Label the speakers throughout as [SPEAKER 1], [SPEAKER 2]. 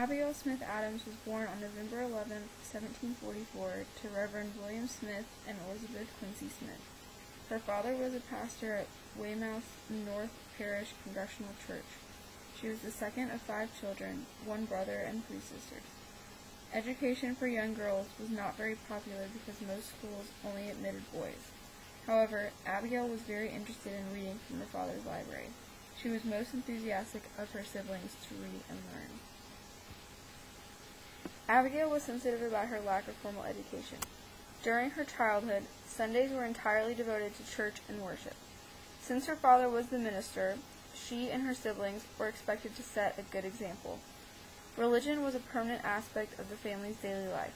[SPEAKER 1] Abigail Smith Adams was born on November 11, 1744, to Reverend William Smith and Elizabeth Quincy Smith. Her father was a pastor at Weymouth North Parish Congregational Church. She was the second of 5 children, 1 brother and 3 sisters. Education for young girls was not very popular because most schools only admitted boys. However, Abigail was very interested in reading from her father's library. She was most enthusiastic of her siblings to read and learn. Abigail was sensitive about her lack of formal education. During her childhood, Sundays were entirely devoted to church and worship. Since her father was the minister, she and her siblings were expected to set a good example. Religion was a permanent aspect of the family's daily life.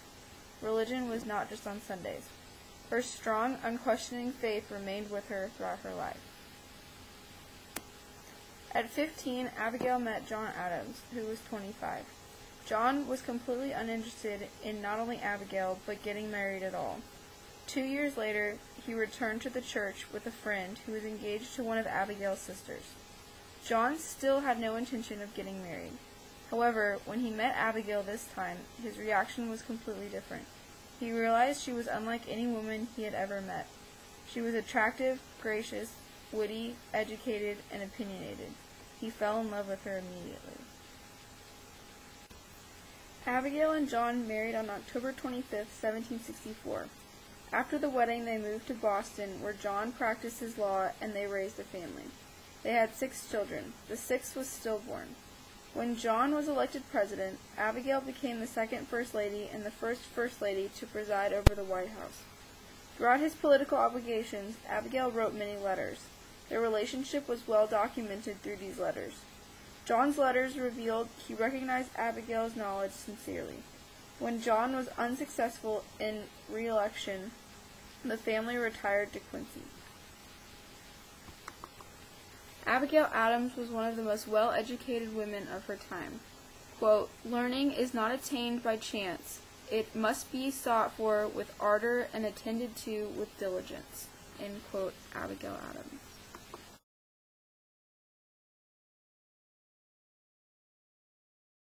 [SPEAKER 1] Religion was not just on Sundays. Her strong, unquestioning faith remained with her throughout her life. At 15, Abigail met John Adams, who was 25. John was completely uninterested in not only Abigail, but getting married at all. 2 years later, he returned to the church with a friend who was engaged to one of Abigail's sisters. John still had no intention of getting married. However, when he met Abigail this time, his reaction was completely different. He realized she was unlike any woman he had ever met. She was attractive, gracious, witty, educated, and opinionated. He fell in love with her immediately. Abigail and John married on October 25, 1764. After the wedding, they moved to Boston, where John practiced his law and they raised a family. They had 6 children. The 6th was stillborn. When John was elected president, Abigail became the second First Lady and the first First Lady to preside over the White House. Throughout his political obligations, Abigail wrote many letters. Their relationship was well documented through these letters. John's letters revealed he recognized Abigail's knowledge sincerely. When John was unsuccessful in re-election, the family retired to Quincy. Abigail Adams was one of the most well-educated women of her time. Quote, "Learning is not attained by chance. It must be sought for with ardor and attended to with diligence." End quote, Abigail Adams.